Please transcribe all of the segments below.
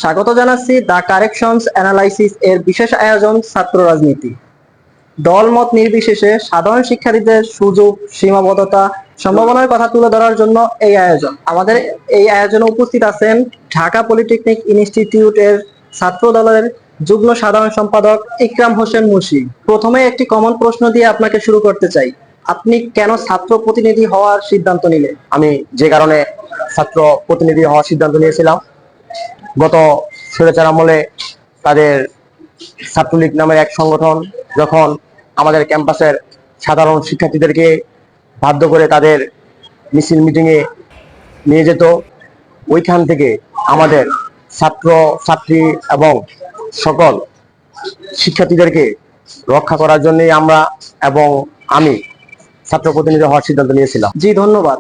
স্বাগত জানাচ্ছি the corrections analysis এর বিশেষ আয়োজন ছাত্র রাজনীতি। দলমত নির্বিশেষে সাধারণ শিক্ষার্থীদের সুযোগ, সীমাবদ্ধতা, সম্ভাবনার কথা তুলে ধরার জন্য এই আয়োজন। আমাদের এই আয়োজনে উপস্থিত আছেন ঢাকা পলিটেকনিক ইনস্টিটিউটের ছাত্র দলের যুগ্ম সাধারণ সম্পাদক ইকরাম হোসেন মুন্সী। প্রথমে একটি কমন প্রশ্ন দিয়ে আপনাকে শুরু করতে চাই। আপনি কেন ছাত্র প্রতিনিধি হওয়ার সিদ্ধান্ত নিলেন? আমি যে কারণে ছাত্র প্রতিনিধি হওয়ার সিদ্ধান্ত নিয়েছিলাম, গত স্বৈরাচার আমলে তাদের ছাত্রলীগ নামের এক সংগঠন যখন আমাদের ক্যাম্পাসের সাধারণ শিক্ষার্থীদেরকে বাধ্য করে তাদের মিছিল মিটিংয়ে নিয়ে যেত, ওইখান থেকে আমাদের ছাত্র ছাত্রী এবং সকল শিক্ষার্থীদেরকে রক্ষা করার জন্যই আমি ছাত্র প্রতিনিধি হওয়ার সিদ্ধান্ত নিয়েছিলাম। জি, ধন্যবাদ।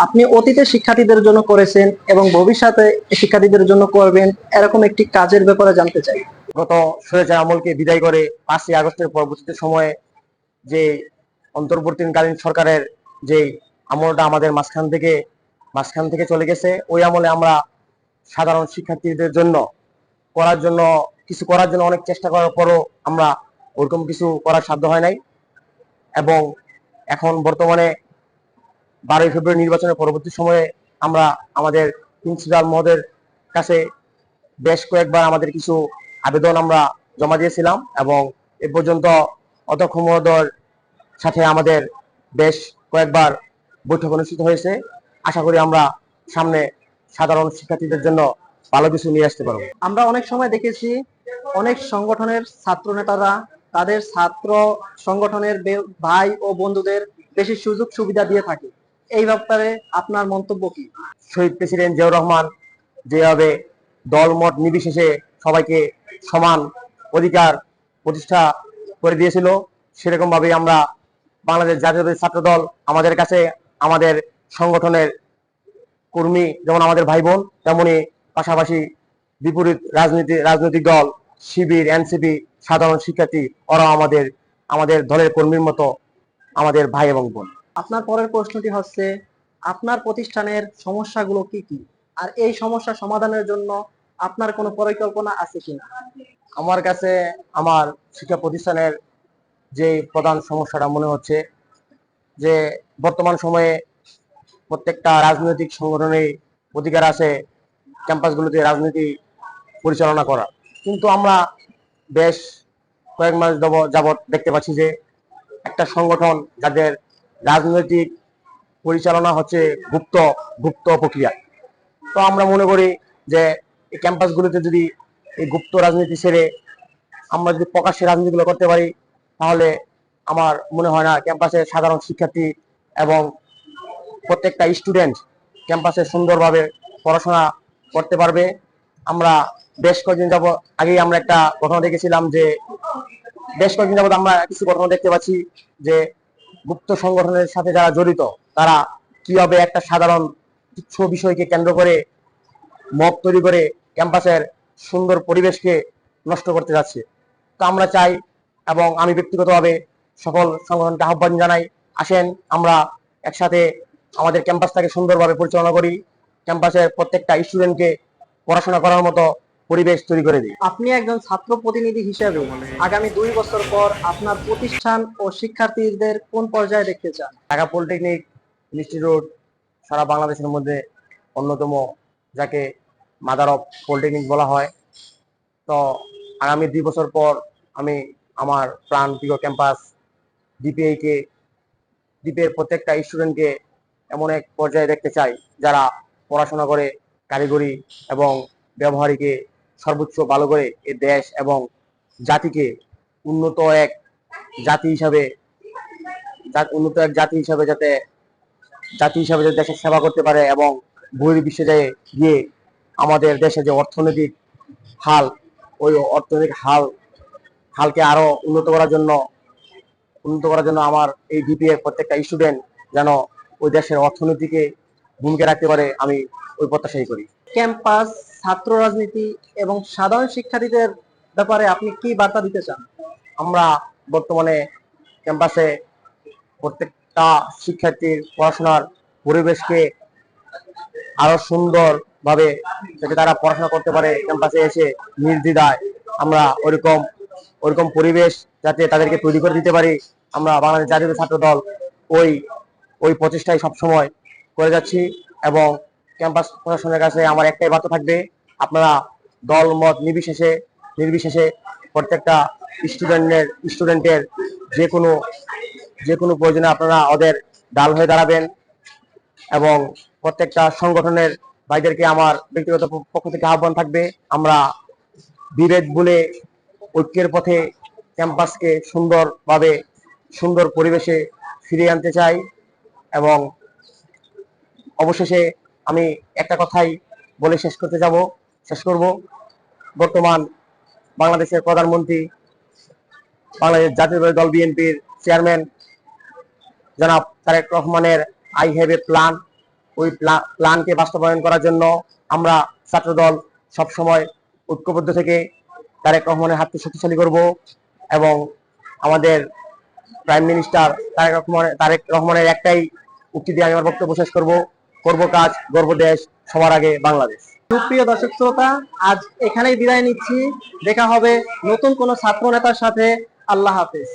আপনি অতীতে শিক্ষার্থীদের জন্য করেছেন এবং ভবিষ্যতে শিক্ষার্থীদের জন্য করবেন, এরকম একটি কাজের ব্যাপারে জানতে চাই। গত স্বৈরাচার আমলকে বিদায় করে 5ই আগস্টের পরবর্তী সময়ে যে অন্তর্বর্তীকালীন সরকারের যে আমলটা আমাদের মাঝখান থেকে চলে গেছে, ওই আমলে আমরা সাধারণ শিক্ষার্থীদের জন্য কিছু করার জন্য অনেক চেষ্টা করার পরও আমরা ওরকম কিছু করার সাধ্য হয় নাই। এবং এখন বর্তমানে 12ই ফেব্রুয়ারি নির্বাচনের পরবর্তী সময়ে আমরা আমাদের প্রিন্সিপাল মহোদয়ের কাছে বেশ কয়েকবার আমাদের কিছু আবেদন আমরা জমা দিয়েছিলাম এবং এ পর্যন্ত অধ্যক্ষ মহোদয়ের সাথে আমাদের বেশ কয়েকবার বৈঠক অনুষ্ঠিত হয়েছে। আশা করি আমরা সামনে সাধারণ শিক্ষার্থীদের জন্য ভালো কিছু নিয়ে আসতে পারবো। আমরা অনেক সময় দেখেছি অনেক সংগঠনের ছাত্র নেতারা তাদের ছাত্র সংগঠনের ভাই ও বন্ধুদের বেশি সুযোগ সুবিধা দিয়ে থাকে। এই ব্যাপারে আপনার মন্তব্য কি? শহীদ প্রেসিডেন্ট জিয়াউর রহমান যেভাবে দলমত নির্বিশেষে সবাইকে সমান অধিকার প্রতিষ্ঠা করে দিয়েছিল, সেরকম ভাবে আমরা বাংলাদেশ জাতীয়তাবাদী ছাত্র দল আমাদের কাছে আমাদের সংগঠনের কর্মী যেমন আমাদের ভাই বোন, তেমনি পাশাপাশি বিপরীত রাজনৈতিক দল শিবির, এনসিপি, সাধারণ শিক্ষার্থী, ওরাও আমাদের দলের কর্মীর মতো আমাদের ভাই এবং বোন। আপনার পরের প্রশ্নটি হচ্ছে, আপনার প্রতিষ্ঠানের সমস্যাগুলো কি কি, আর এই সমস্যা সমাধানের জন্য আপনার কোনো পরিকল্পনা আছে কিনা? আমার কাছে আমার শিক্ষা প্রতিষ্ঠানের যে প্রধান সমস্যাটা মনে হচ্ছে যে বর্তমান সময়ে প্রত্যেকটা রাজনৈতিক সংগঠনের অধিকার আছে ক্যাম্পাসগুলোতে রাজনীতি পরিচালনা করা, কিন্তু আমরা বেশ কয়েক মাস যাবৎ দেখতে পাচ্ছি যে একটা সংগঠন যাদের রাজনৈতিক পরিচালনা হচ্ছে গুপ্ত প্রক্রিয়া। তো আমরা মনে করি যে এই ক্যাম্পাসগুলোতে যদি এই গুপ্ত রাজনীতি ছেড়ে আমরা যদি প্রকাশ্যে রাজনীতিগুলো করতে পারি, তাহলে আমার মনে হয় না ক্যাম্পাসের সাধারণ শিক্ষার্থী এবং প্রত্যেকটা স্টুডেন্ট ক্যাম্পাসে সুন্দরভাবে পড়াশোনা করতে পারবে। আমরা বেশ কয়েকদিন যাবত আগেই আমরা একটা ঘটনা দেখেছিলাম যে আমরা কিছু ঘটনা দেখতে পাচ্ছি যে গুপ্ত সংগঠনের সাথে যারা জড়িত তারা কিভাবে একটা সাধারণ তুচ্ছ বিষয়কে কেন্দ্র করে মব তৈরি করে ক্যাম্পাসের সুন্দর পরিবেশকে নষ্ট করতে যাচ্ছে। তো আমরা চাই এবং আমি ব্যক্তিগতভাবে সকল সংগঠনকে আহ্বান জানাই, আসেন আমরা একসাথে আমাদের ক্যাম্পাসটাকে সুন্দরভাবে পরিচালনা করি, ক্যাম্পাসের প্রত্যেকটা স্টুডেন্টকে পড়াশোনা করার মতো পরিবেশ তৈরি করে দিই। আপনি একজন ছাত্র প্রতিনিধি হিসেবে আগামী 2 বছর পর আপনার প্রতিষ্ঠান ও শিক্ষার্থীদের কোন পর্যায়ে দেখতে চান? ঢাকা পলিটেকনিক ইনস্টিটিউট সারা বাংলাদেশের মধ্যে অন্যতম, যাকে মাদার অফ পলিটেকনিক বলা হয়। তো আগামী 2 বছর পর আমি আমার প্রাণ প্রিয় ক্যাম্পাস ডিপিএর প্রত্যেকটা স্টুডেন্টকে এমন এক পর্যায়ে দেখতে চাই যারা পড়াশোনা করে কারিগরি এবং ব্যবহারিকে সর্বোচ্চ ভালো করে এই দেশ এবং জাতিকে উন্নত এক জাতি হিসাবে যাতে দেশের সেবা করতে পারে এবং বহির্বিশ্বে গিয়ে আমাদের দেশে যে অর্থনৈতিক হাল, ওই অর্থনৈতিক হালকে আরো উন্নত করার জন্য আমার এই ডিপিএর প্রত্যেকটা স্টুডেন্ট যেন ওই দেশের অর্থনীতিকে ভূমিকা রাখতে পারে, আমি ওই প্রত্যাশাই করি। ক্যাম্পাস, ছাত্র রাজনীতি এবং সাধারণ শিক্ষার্থীদের ব্যাপারে আপনি কি বার্তা দিতে চান? আমরা বর্তমানে ক্যাম্পাসে প্রত্যেকটা শিক্ষার্থীর পড়াশোনার পরিবেশকে আরো সুন্দর ভাবে যাতে তারা পড়াশোনা করতে পারে, ক্যাম্পাসে এসে নির্দ্বিধায় আমরা ওইরকম ওইরকম পরিবেশ যাতে তাদেরকে তৈরি করে দিতে পারি, আমরা বাংলাদেশ জাতীয় ছাত্র দল ওই ওই প্রচেষ্টাই সবসময় করে যাচ্ছি। এবং ক্যাম্পাস প্রশাসনের কাছে আমার একটাই বার্তা থাকবে, আপনারা দল মত নির্বিশেষে প্রত্যেকটা স্টুডেন্টের যে কোনো প্রয়োজনে আপনারা ওদের ডাল হয়ে দাঁড়াবেন। এবং প্রত্যেকটা সংগঠনের ভাইদেরকে আমার ব্যক্তিগত পক্ষ থেকে আহ্বান থাকবে, আমরা বিভেদ ভুলে ঐক্যের পথে ক্যাম্পাসকে সুন্দর পরিবেশে ফিরিয়ে আনতে চাই। এবং অবশেষে আমি একটা কথাই বলে শেষ করব। বর্তমান বাংলাদেশের প্রধানমন্ত্রী, বাংলাদেশ জাতীয় দল বিএনপির চেয়ারম্যান জনাব তারেক রহমানের আই হ্যাভ এ প্ল্যান, ওই প্ল্যানকে বাস্তবায়ন করার জন্য আমরা ছাত্রদল সবসময় ঐক্যবদ্ধ থেকে তারেক রহমানের হাতকে শক্তিশালী করব। এবং আমাদের প্রাইম মিনিস্টার তারেক রহমানের একটাই উক্তি দিয়ে আমি আমার বক্তব্য শেষ করব কাজ, গর্ব দেশ, সবার আগে বাংলাদেশ। সুপ্রিয় দর্শক শ্রোতা, আজ এখানেই বিদায় নিচ্ছি। দেখা হবে নতুন কোনো ছাত্র নেতার সাথে। আল্লাহ হাফেজ।